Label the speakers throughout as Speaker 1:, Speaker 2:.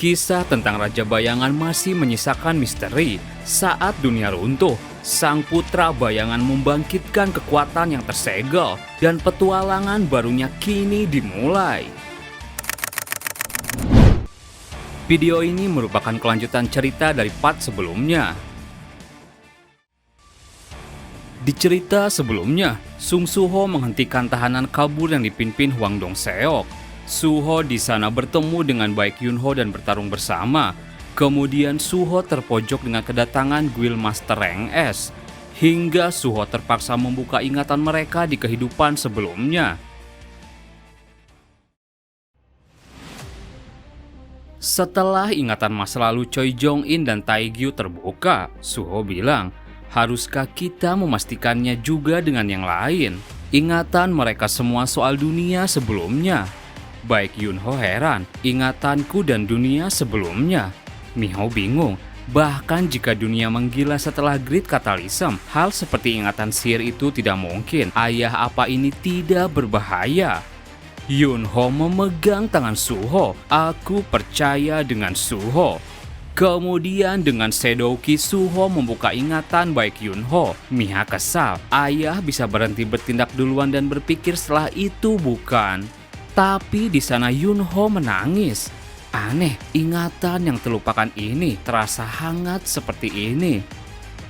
Speaker 1: Kisah tentang Raja Bayangan masih menyisakan misteri. Saat dunia runtuh, sang putra bayangan membangkitkan kekuatan yang tersegel dan petualangan barunya kini dimulai. Video ini merupakan kelanjutan cerita dari part sebelumnya. Di cerita sebelumnya, Sung Suho menghentikan tahanan kabur yang dipimpin Hwang Dong-seok. Suho di sana bertemu dengan Baek Yunho dan bertarung bersama. Kemudian Suho terpojok dengan kedatangan Guild Master Rank S, hingga Suho terpaksa membuka ingatan mereka di kehidupan sebelumnya. Setelah ingatan masa lalu Choi Jong-in dan Taegyu terbuka, Suho bilang, haruskah kita memastikannya juga dengan yang lain? Ingatan mereka semua soal dunia sebelumnya. Baek Yunho heran, ingatanku dan dunia sebelumnya. Miho bingung, bahkan jika dunia menggila setelah Great Catalysm, hal seperti ingatan sihir itu tidak mungkin. Ayah apa ini tidak berbahaya? Yunho memegang tangan Suho, aku percaya dengan Suho. Kemudian dengan Sedouki, Suho membuka ingatan Baek Yunho. Miha kesal, ayah bisa berhenti bertindak duluan dan berpikir setelah itu bukan. Tapi di sana Yunho menangis. Aneh, ingatan yang terlupakan ini terasa hangat seperti ini.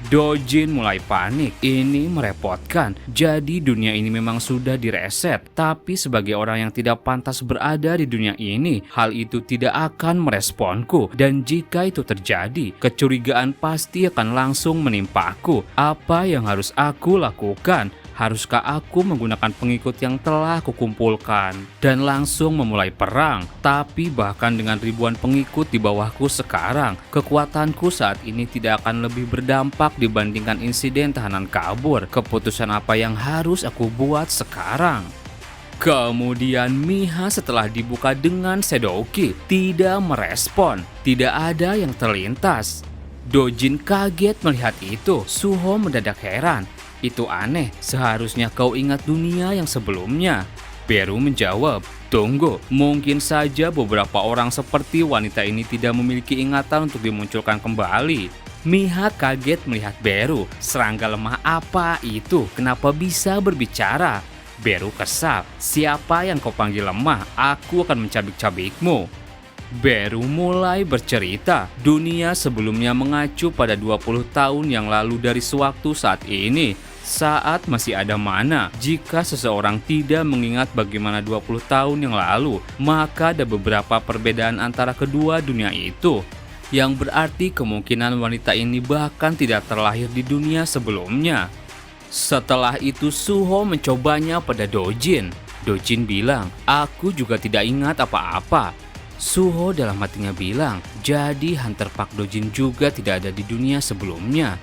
Speaker 1: Dojin mulai panik, ini merepotkan. Jadi dunia ini memang sudah direset. Tapi sebagai orang yang tidak pantas berada di dunia ini, hal itu tidak akan meresponku. Dan jika itu terjadi, kecurigaan pasti akan langsung menimpaku. Apa yang harus aku lakukan? Haruskah aku menggunakan pengikut yang telah kukumpulkan dan langsung memulai perang? Tapi bahkan dengan ribuan pengikut di bawahku sekarang, kekuatanku saat ini tidak akan lebih berdampak dibandingkan insiden tahanan kabur. Keputusan apa yang harus aku buat sekarang? Kemudian Miha setelah dibuka dengan Sedouki tidak merespon, tidak ada yang terlintas. Dojin kaget melihat itu, Suho mendadak heran. Itu aneh, seharusnya kau ingat dunia yang sebelumnya. Beru menjawab, tunggu, mungkin saja beberapa orang seperti wanita ini tidak memiliki ingatan untuk dimunculkan kembali. Miha kaget melihat Beru, serangga lemah apa itu, kenapa bisa berbicara? Beru kesal, siapa yang kau panggil lemah? Aku akan mencabik-cabikmu. Beru mulai bercerita, dunia sebelumnya mengacu pada 20 tahun yang lalu dari sewaktu saat ini. Saat masih ada mana, jika seseorang tidak mengingat bagaimana 20 tahun yang lalu, maka ada beberapa perbedaan antara kedua dunia itu. Yang berarti kemungkinan wanita ini bahkan tidak terlahir di dunia sebelumnya. Setelah itu Suho mencobanya pada Dojin. Dojin bilang, aku juga tidak ingat apa-apa. Suho dalam hatinya bilang, jadi Hunter Park Dojin juga tidak ada di dunia sebelumnya.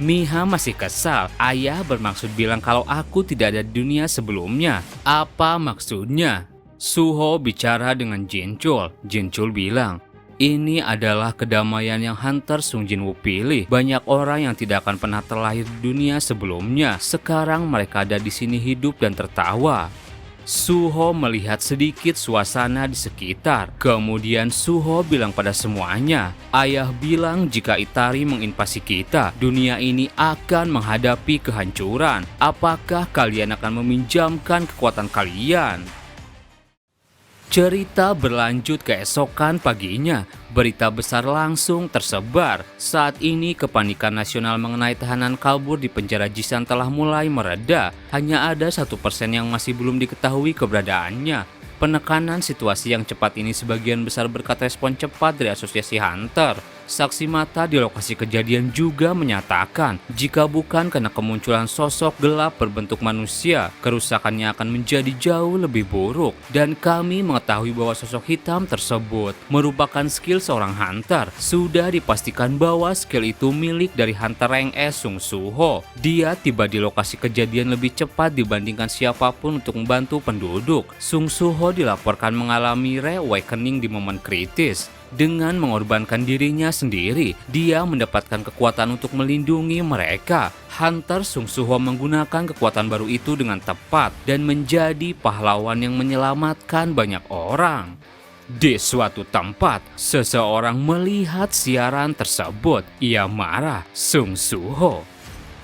Speaker 1: Miha masih kesal, ayah bermaksud bilang kalau aku tidak ada di dunia sebelumnya. Apa maksudnya? Suho bicara dengan Jinchul. Jinchul bilang, ini adalah kedamaian yang Hunter Sung Jinwoo pilih. Banyak orang yang tidak akan pernah terlahir di dunia sebelumnya. Sekarang mereka ada di sini hidup dan tertawa. Suho melihat sedikit suasana di sekitar. Kemudian Suho bilang pada semuanya, ayah bilang jika Itari menginvasi kita, dunia ini akan menghadapi kehancuran. Apakah kalian akan meminjamkan kekuatan kalian? Cerita berlanjut keesokan paginya. Berita besar langsung tersebar. Saat ini kepanikan nasional mengenai tahanan kabur di penjara Jisan telah mulai mereda. Hanya ada 1% yang masih belum diketahui keberadaannya. Penekanan situasi yang cepat ini sebagian besar berkat respon cepat dari Asosiasi Hunter. Saksi mata di lokasi kejadian juga menyatakan, jika bukan karena kemunculan sosok gelap berbentuk manusia, kerusakannya akan menjadi jauh lebih buruk. Dan kami mengetahui bahwa sosok hitam tersebut merupakan skill seorang hunter. Sudah dipastikan bahwa skill itu milik dari Hunter Rank S Sung Suho. Dia tiba di lokasi kejadian lebih cepat dibandingkan siapapun untuk membantu penduduk. Sung Suho dilaporkan mengalami reawakening di momen kritis. Dengan mengorbankan dirinya sendiri, dia mendapatkan kekuatan untuk melindungi mereka. Hunter Sung Suho menggunakan kekuatan baru itu dengan tepat dan menjadi pahlawan yang menyelamatkan banyak orang. Di suatu tempat, seseorang melihat siaran tersebut. Ia marah Sung Suho.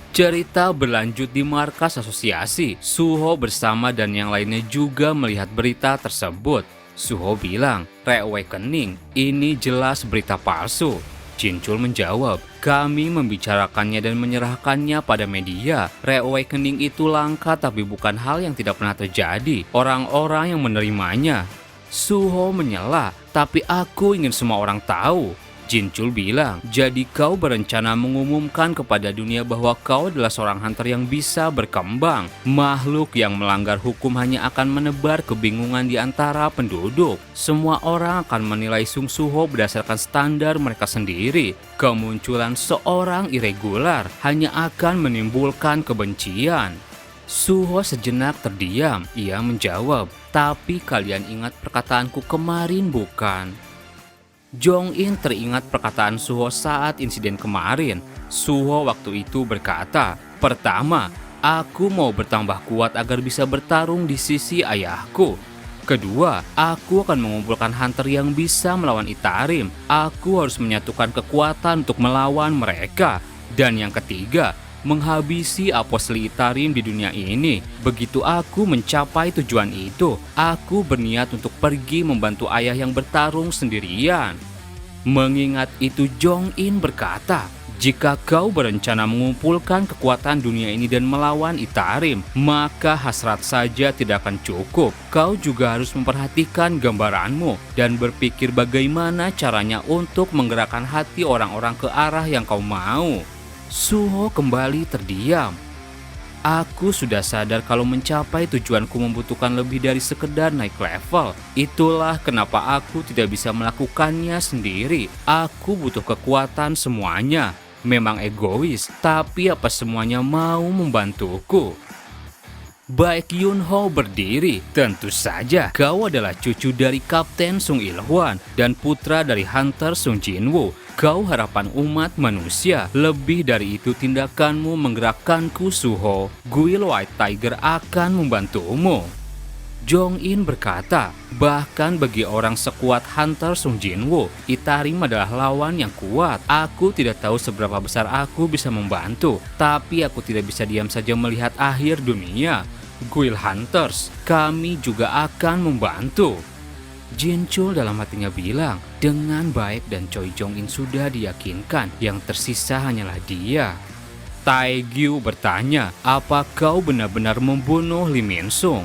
Speaker 1: Cerita berlanjut di markas asosiasi. Suho bersama dan yang lainnya juga melihat berita tersebut. Suho bilang, "Reawakening, ini jelas berita palsu." Jinchul menjawab, "Kami membicarakannya dan menyerahkannya pada media. Reawakening itu langka tapi bukan hal yang tidak pernah terjadi. Orang-orang yang menerimanya." Suho menyela, "Tapi aku ingin semua orang tahu." Jinchul bilang, "Jadi kau berencana mengumumkan kepada dunia bahwa kau adalah seorang hunter yang bisa berkembang. Makhluk yang melanggar hukum hanya akan menebar kebingungan di antara penduduk. Semua orang akan menilai Sung Suho berdasarkan standar mereka sendiri. Kemunculan seorang irregular hanya akan menimbulkan kebencian." Suho sejenak terdiam. Ia menjawab, "Tapi kalian ingat perkataanku kemarin bukan?" Jong-in teringat perkataan Suho saat insiden kemarin. Suho waktu itu berkata, "Pertama, aku mau bertambah kuat agar bisa bertarung di sisi ayahku. Kedua, aku akan mengumpulkan hunter yang bisa melawan Itarim. Aku harus menyatukan kekuatan untuk melawan mereka. Dan yang ketiga, menghabisi Apostle Itarim di dunia ini. Begitu aku mencapai tujuan itu, aku berniat untuk pergi membantu ayah yang bertarung sendirian." Mengingat itu, Jong-in berkata, "Jika kau berencana mengumpulkan kekuatan dunia ini dan melawan Itarim, maka hasrat saja tidak akan cukup. Kau juga harus memperhatikan gambaranmu dan berpikir bagaimana caranya untuk menggerakkan hati orang-orang ke arah yang kau mau." Suho kembali terdiam. "Aku sudah sadar kalau mencapai tujuanku membutuhkan lebih dari sekedar naik level. Itulah kenapa aku tidak bisa melakukannya sendiri. Aku butuh kekuatan semuanya. Memang egois, tapi apa semuanya mau membantuku?" Baek Yunho berdiri. "Tentu saja, kau adalah cucu dari Kapten Sung Il-hwan dan putra dari Hunter Sung Jinwoo. Kau harapan umat manusia. Lebih dari itu, tindakanmu menggerakkanku, Suho. Guild White Tiger akan membantumu." Jong-in berkata, "Bahkan bagi orang sekuat Hunter Sung Jinwoo, Itarim adalah lawan yang kuat. Aku tidak tahu seberapa besar aku bisa membantu, tapi aku tidak bisa diam saja melihat akhir dunia. Guild Hunters, kami juga akan membantu." Jinchul dalam hatinya bilang, dengan baik dan Choi Jong-in sudah diyakinkan, yang tersisa hanyalah dia. Taegyu bertanya, "Apa kau benar-benar membunuh Lim Min Sung?"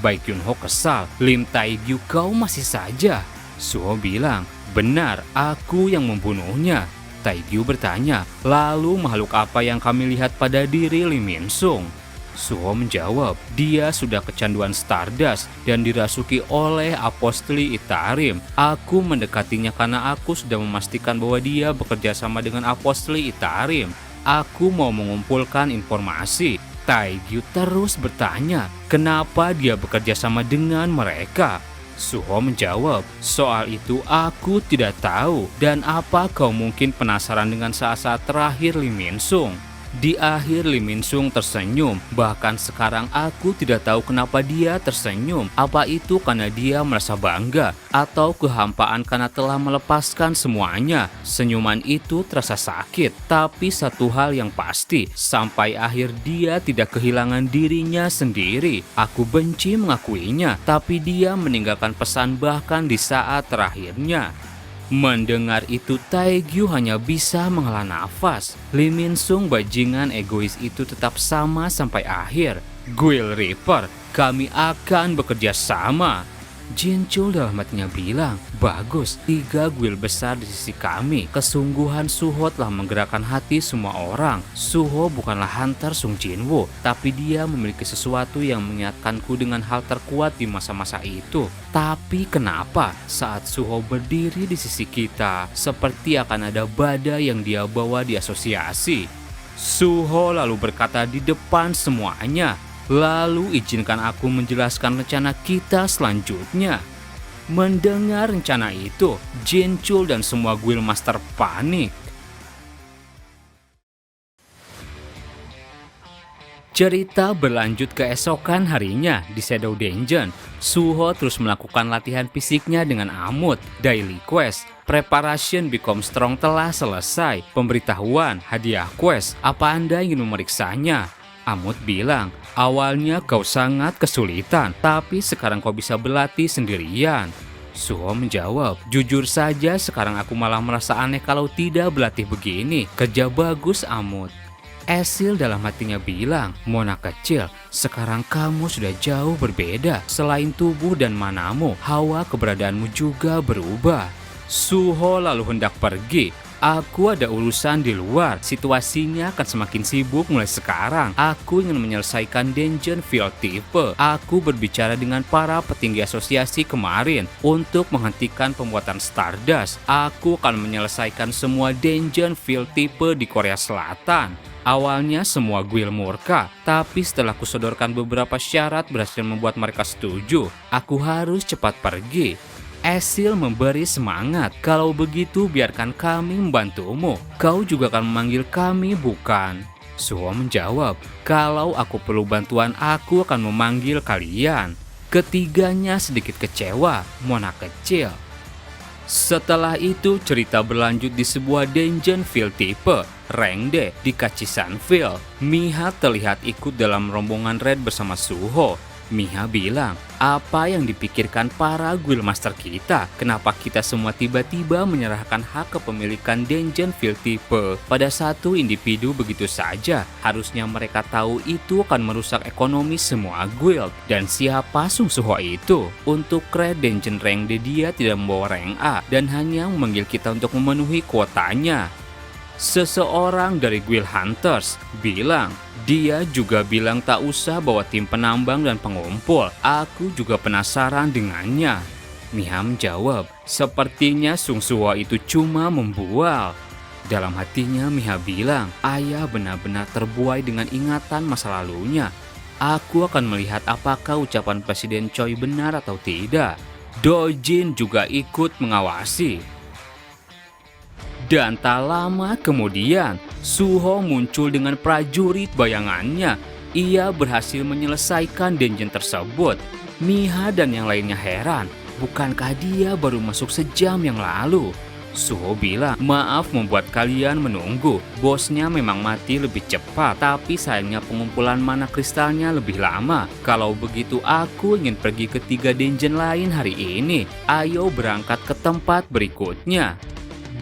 Speaker 1: Baek Yunho kesal, "Lim Taegyu, kau masih saja." Suho bilang, "Benar, aku yang membunuhnya." Taegyu bertanya, "Lalu makhluk apa yang kami lihat pada diri Lim Min Sung?" Suho menjawab, "Dia sudah kecanduan Stardust dan dirasuki oleh Apostoli Itarim. Aku mendekatinya karena aku sudah memastikan bahwa dia bekerja sama dengan Apostoli Itarim. Aku mau mengumpulkan informasi." Taegyu terus bertanya, "Kenapa dia bekerja sama dengan mereka?" Suho menjawab, "Soal itu aku tidak tahu. Dan apa kau mungkin penasaran dengan saat-saat terakhir Lim Min Sung?" Di akhir Lim Min Sung tersenyum. Bahkan sekarang aku tidak tahu kenapa dia tersenyum. Apa itu karena dia merasa bangga atau kehampaan karena telah melepaskan semuanya. Senyuman itu terasa sakit, tapi satu hal yang pasti, sampai akhir dia tidak kehilangan dirinya sendiri. Aku benci mengakuinya, tapi dia meninggalkan pesan bahkan di saat terakhirnya. Mendengar itu, Taegyu hanya bisa menghela nafas. Lim Min Sung bajingan egois itu tetap sama sampai akhir. "Guild Reaper, kami akan bekerja sama." Jinchul dalam hatinya bilang, "Bagus, 3 guild besar di sisi kami." Kesungguhan Suho telah menggerakkan hati semua orang. Suho bukanlah Hunter Sung Jinwoo, tapi dia memiliki sesuatu yang mengingatkanku dengan hal terkuat di masa-masa itu. Tapi kenapa saat Suho berdiri di sisi kita, seperti akan ada badai yang dia bawa di asosiasi? Suho lalu berkata di depan semuanya, "Lalu izinkan aku menjelaskan rencana kita selanjutnya." Mendengar rencana itu, Jinchul dan semua guild master panik. Cerita berlanjut keesokan harinya di Shadow Dungeon. Suho terus melakukan latihan fisiknya dengan Amut. Daily Quest, Preparation Become Strong telah selesai. Pemberitahuan, hadiah quest, apa Anda ingin memeriksanya? Amut bilang, awalnya kau sangat kesulitan, tapi sekarang kau bisa berlatih sendirian. Suho menjawab, jujur saja sekarang aku malah merasa aneh kalau tidak berlatih begini. Kerja bagus Amut. Esil dalam hatinya bilang, Mona kecil, sekarang kamu sudah jauh berbeda. Selain tubuh dan manamu, hawa keberadaanmu juga berubah. Suho lalu hendak pergi. Aku ada urusan di luar, situasinya akan semakin sibuk mulai sekarang. Aku ingin menyelesaikan Dungeon Field tipe. Aku berbicara dengan para petinggi asosiasi kemarin untuk menghentikan pembuatan Stardust. Aku akan menyelesaikan semua Dungeon Field tipe di Korea Selatan. Awalnya semua guild murka, tapi setelah kusodorkan beberapa syarat berhasil membuat mereka setuju. Aku harus cepat pergi. Esil memberi semangat, kalau begitu biarkan kami membantumu. Kau juga akan memanggil kami bukan? Suho menjawab, kalau aku perlu bantuan aku akan memanggil kalian. Ketiganya sedikit kecewa, Mona kecil. Setelah itu cerita berlanjut di sebuah dungeon field tipe rank D di Kachisanville. Miha terlihat ikut dalam rombongan raid bersama Suho. Miha bilang, apa yang dipikirkan para guildmaster kita? Kenapa kita semua tiba-tiba menyerahkan hak kepemilikan dungeon field tipe pada satu individu begitu saja? Harusnya mereka tahu itu akan merusak ekonomi semua guild. Dan siapa Sung Suho itu? Untuk raid dungeon rank D dia tidak membawa rank A dan hanya memanggil kita untuk memenuhi kuotanya. Seseorang dari Guild Hunters bilang, dia juga bilang tak usah bawa tim penambang dan pengumpul. Aku juga penasaran dengannya. Miha menjawab, sepertinya Sung Suho itu cuma membual. Dalam hatinya Miha bilang, ayah benar-benar terbuai dengan ingatan masa lalunya. Aku akan melihat apakah ucapan Presiden Choi benar atau tidak. Dojin juga ikut mengawasi. Dan tak lama kemudian, Suho muncul dengan prajurit bayangannya. Ia berhasil menyelesaikan dungeon tersebut. Miha dan yang lainnya heran, bukankah dia baru masuk sejam yang lalu? Suho bilang, maaf membuat kalian menunggu. Bosnya memang mati lebih cepat, tapi sayangnya pengumpulan mana kristalnya lebih lama. Kalau begitu aku ingin pergi ke 3 dungeon lain hari ini. Ayo berangkat ke tempat berikutnya.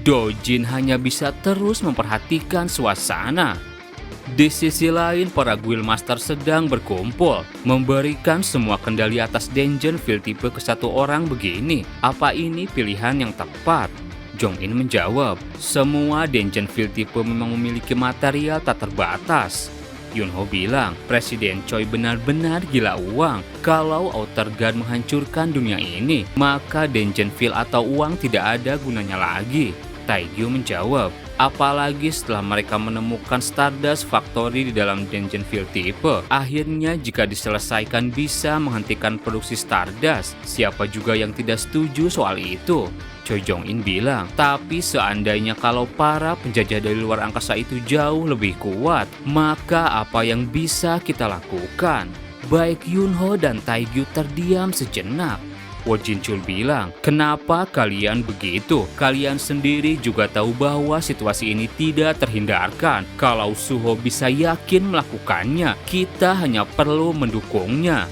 Speaker 1: Dojin hanya bisa terus memperhatikan suasana. Di sisi lain, para guildmaster sedang berkumpul, memberikan semua kendali atas dungeon field tipe ke satu orang begini. Apa ini pilihan yang tepat? Jong-in menjawab, semua dungeon field tipe memang memiliki material tak terbatas. Yunho bilang, Presiden Choi benar-benar gila uang. Kalau Outer Guard menghancurkan dunia ini, maka dungeon field atau uang tidak ada gunanya lagi. Taegyu menjawab, apalagi setelah mereka menemukan Stardust Factory di dalam dungeon field tipe. Akhirnya jika diselesaikan bisa menghentikan produksi Stardust. Siapa juga yang tidak setuju soal itu? Choi Jong-in bilang, tapi seandainya kalau para penjajah dari luar angkasa itu jauh lebih kuat, maka apa yang bisa kita lakukan? Baik Yunho dan Taegyu terdiam sejenak. Wo Jinchul bilang, kenapa kalian begitu? Kalian sendiri juga tahu bahwa situasi ini tidak terhindarkan. Kalau Suho bisa yakin melakukannya, kita hanya perlu mendukungnya.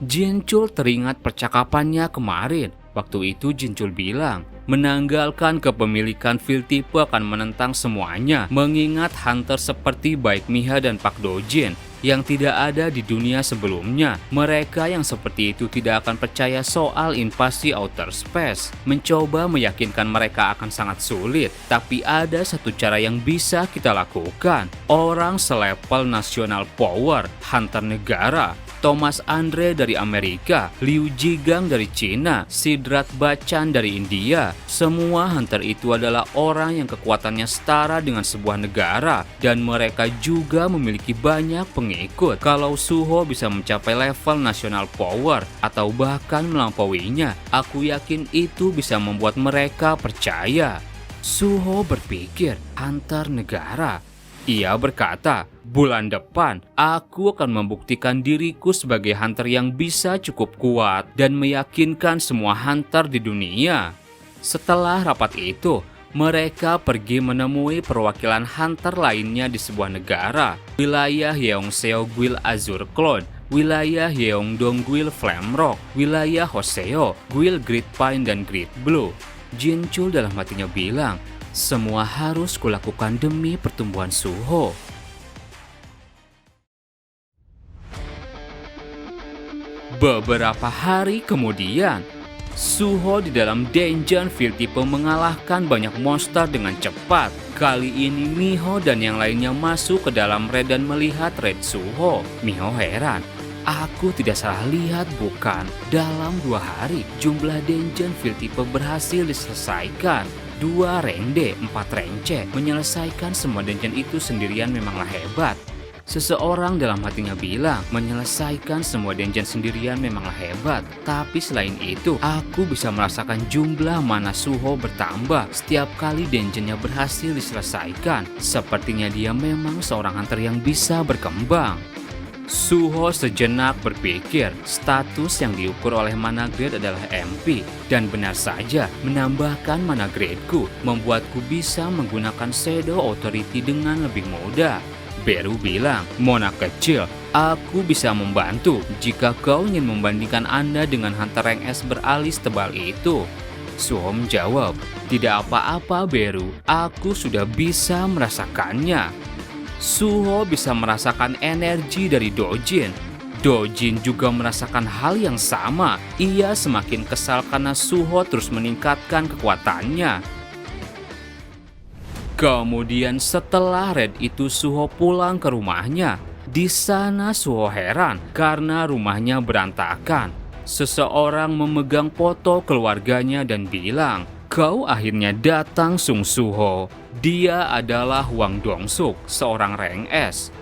Speaker 1: Jinchul teringat percakapannya kemarin. Waktu itu Jinchul bilang, menanggalkan kepemilikan field tipe akan menentang semuanya, mengingat hunter seperti baik Miha dan Pak Dojin yang tidak ada di dunia sebelumnya. Mereka yang seperti itu tidak akan percaya soal invasi outer space. Mencoba meyakinkan mereka akan sangat sulit, tapi ada satu cara yang bisa kita lakukan. Orang selevel national power, hunter negara, Thomas Andre dari Amerika, Liu Jigang dari Cina, Sidrat Bachchan dari India. Semua hunter itu adalah orang yang kekuatannya setara dengan sebuah negara dan mereka juga memiliki banyak pengikut. Kalau Suho bisa mencapai level national power atau bahkan melampauinya, aku yakin itu bisa membuat mereka percaya. Suho berpikir, hunter negara. Ia berkata, Bulan depan, aku akan membuktikan diriku sebagai hunter yang bisa cukup kuat dan meyakinkan semua hunter di dunia. Setelah rapat itu, mereka pergi menemui perwakilan hunter lainnya di sebuah negara, wilayah Yeongseo Guild Azure Cloud, wilayah Yeongdong Guild Flame Rock, wilayah Hoseo Guild Great Pine dan Great Blue. Jinchul dalam hatinya bilang, semua harus kulakukan demi pertumbuhan Suho. Beberapa hari kemudian, Suho di dalam Dungeon Tipe mengalahkan banyak monster dengan cepat. Kali ini Miho dan yang lainnya masuk ke dalam raid dan melihat raid Suho. Miho heran. Aku tidak salah lihat bukan? Dalam 2 hari, jumlah Dungeon Tipe berhasil diselesaikan. 2 rank D, 4 rank C. Menyelesaikan semua dungeon itu sendirian memanglah hebat. Seseorang dalam hatinya bilang, menyelesaikan semua dungeon sendirian memanglah hebat. Tapi selain itu, aku bisa merasakan jumlah mana Suho bertambah setiap kali dungeonnya berhasil diselesaikan. Sepertinya dia memang seorang hunter yang bisa berkembang. Suho sejenak berpikir, status yang diukur oleh mana grade adalah MP. Dan benar saja, menambahkan mana gradeku membuatku bisa menggunakan Shadow Authority dengan lebih mudah. Beru bilang, Mona kecil, aku bisa membantu jika kau ingin membandingkan Anda dengan hunter rank S beralis tebal itu. Suho menjawab, tidak apa-apa Beru, aku sudah bisa merasakannya. Suho bisa merasakan energi dari Dojin. Dojin juga merasakan hal yang sama. Ia semakin kesal karena Suho terus meningkatkan kekuatannya. Kemudian setelah raid itu Suho pulang ke rumahnya. Di sana Suho heran karena rumahnya berantakan. Seseorang memegang foto keluarganya dan bilang, kau akhirnya datang Sung Suho. Dia adalah Hwang Dong-suk, seorang rank S.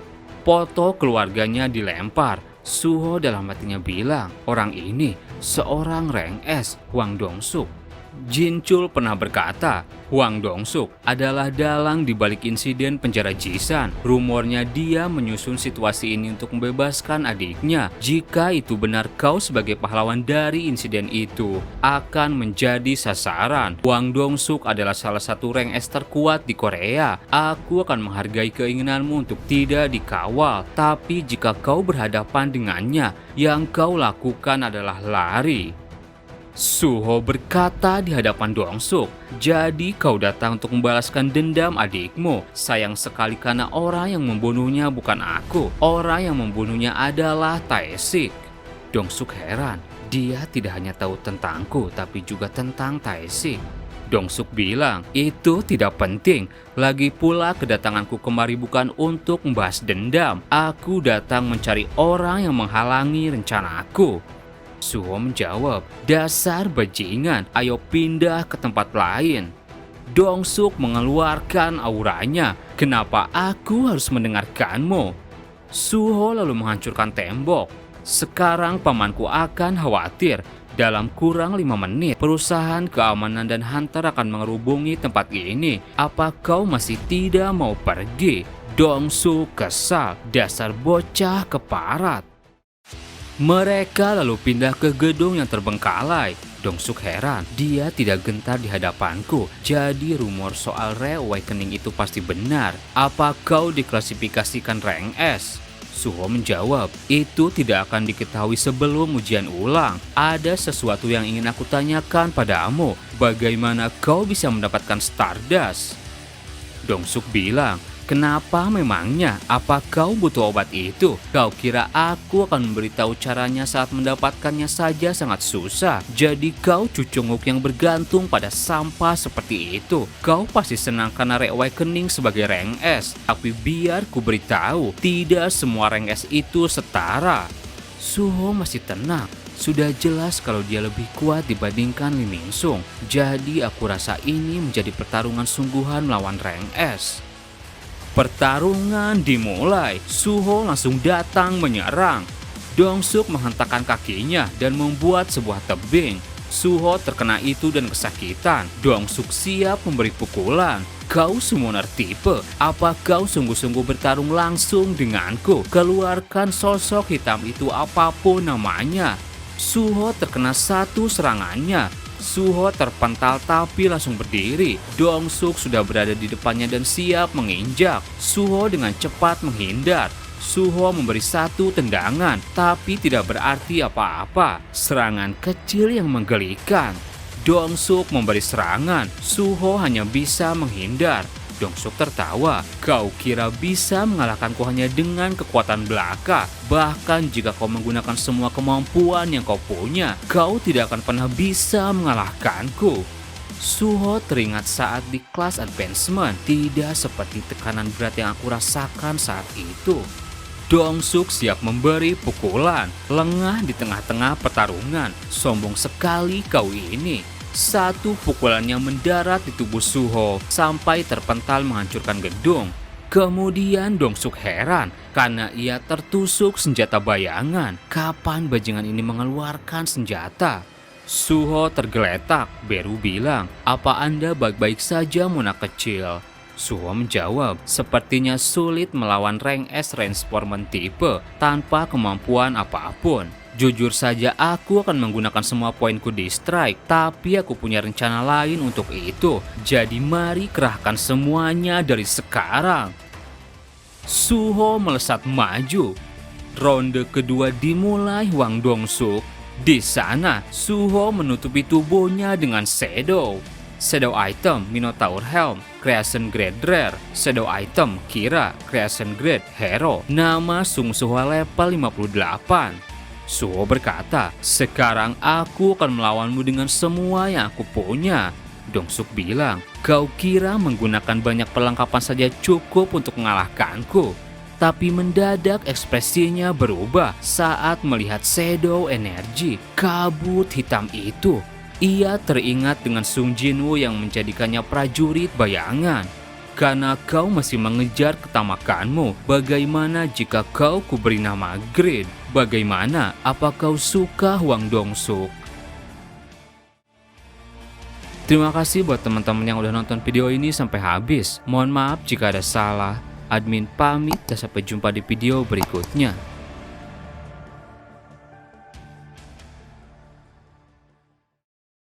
Speaker 1: Foto keluarganya dilempar. Suho dalam hatinya bilang, orang ini seorang rank S, Hwang Dong-suk. Jinchul pernah berkata, Hwang Dong-suk adalah dalang di balik insiden penjara Jisan. Rumornya dia menyusun situasi ini untuk membebaskan adiknya. Jika itu benar, kau sebagai pahlawan dari insiden itu akan menjadi sasaran. Hwang Dong-suk adalah salah satu rank S terkuat di Korea. Aku akan menghargai keinginanmu untuk tidak dikawal. Tapi jika kau berhadapan dengannya, yang kau lakukan adalah lari. Suho berkata di hadapan Dong-suk, jadi kau datang untuk membalaskan dendam adikmu. Sayang sekali karena orang yang membunuhnya bukan aku. Orang yang membunuhnya adalah Tae-sik. Dong-suk heran, dia tidak hanya tahu tentangku tapi juga tentang Tae-sik. Dong-suk bilang, itu tidak penting. Lagi pula kedatanganku kemari bukan untuk membahas dendam. Aku datang mencari orang yang menghalangi rencanaku. Suho menjawab, dasar bajingan, ayo pindah ke tempat lain. Dong-suk mengeluarkan auranya, kenapa aku harus mendengarkanmu? Suho lalu menghancurkan tembok. Sekarang pamanku akan khawatir. Dalam kurang 5 menit, perusahaan keamanan dan hunter akan mengerubungi tempat ini. Apa kau masih tidak mau pergi? Dong-suk kesal, dasar bocah keparat. Mereka lalu pindah ke gedung yang terbengkalai. Dong-suk heran, dia tidak gentar di hadapanku. Jadi rumor soal Reawakening itu pasti benar. Apa kau diklasifikasikan rank S? Suho menjawab, itu tidak akan diketahui sebelum ujian ulang. Ada sesuatu yang ingin aku tanyakan padamu. Bagaimana kau bisa mendapatkan Stardust? Dong-suk bilang, kenapa memangnya? Apa kau butuh obat itu? Kau kira aku akan memberitahu caranya saat mendapatkannya saja sangat susah. Jadi kau cucunguk yang bergantung pada sampah seperti itu. Kau pasti senang karena Reawakening sebagai rank S. Tapi biar ku beritahu, tidak semua rank S itu setara. Suho masih tenang. Sudah jelas kalau dia lebih kuat dibandingkan Lee Min-sung. Jadi aku rasa ini menjadi pertarungan sungguhan melawan rank S. Pertarungan dimulai. Suho langsung datang menyerang. Dong-suk menghentakkan kakinya dan membuat sebuah tebing. Suho terkena itu dan kesakitan. Dong-suk siap memberi pukulan. kau summoner tipe? Apa kau sungguh-sungguh bertarung langsung denganku? Keluarkan sosok hitam itu apapun namanya. Suho terkena satu serangannya. Suho terpental tapi langsung berdiri. Dongsuk sudah berada di depannya dan siap menginjak. Suho dengan cepat menghindar. Suho memberi satu tendangan, tapi tidak berarti apa-apa. Serangan kecil yang menggelikan. Dongsuk memberi serangan, Suho hanya bisa menghindar. Dongsuk tertawa, kau kira bisa mengalahkanku hanya dengan kekuatan belaka. Bahkan jika kau menggunakan semua kemampuan yang kau punya, kau tidak akan pernah bisa mengalahkanku. Suho teringat saat di kelas advancement, tidak seperti tekanan berat yang aku rasakan saat itu. Dongsuk siap memberi pukulan, lengah di tengah-tengah pertarungan. Sombong sekali kau ini. Satu pukulannya mendarat di tubuh Suho sampai terpental menghancurkan gedung. Kemudian Dongsuk heran karena ia tertusuk senjata bayangan. Kapan bajingan ini mengeluarkan senjata? Suho tergeletak. Beru bilang, apa Anda baik-baik saja Mona kecil? Suho menjawab, sepertinya sulit melawan rank S Transformer tipe tanpa kemampuan apapun. Jujur saja aku akan menggunakan semua poinku di strike, tapi aku punya rencana lain untuk itu. Jadi mari kerahkan semuanya dari sekarang. Suho melesat maju. Ronde kedua dimulai Hwang Dongsuk. Di sana, Suho menutupi tubuhnya dengan shadow. Shadow item Minotaur Helm, Creation Grade Rare. Shadow item Kira, Creation Grade Hero. Nama Sung Suho level 58. Suho berkata, sekarang aku akan melawanmu dengan semua yang aku punya. Dongsuk bilang, kau kira menggunakan banyak perlengkapan saja cukup untuk mengalahkanku? Tapi mendadak ekspresinya berubah saat melihat shadow energi, kabut hitam itu. Ia teringat dengan Sung Jinwoo yang menjadikannya prajurit bayangan. Karena kau masih mengejar ketamakanmu, bagaimana jika kau kuberi nama Grid? Bagaimana? Apa kau suka Hwang Dongsuk? Terima kasih buat teman-teman yang udah nonton video ini sampai habis. Mohon maaf jika ada salah. Admin pamit dan sampai jumpa di video berikutnya.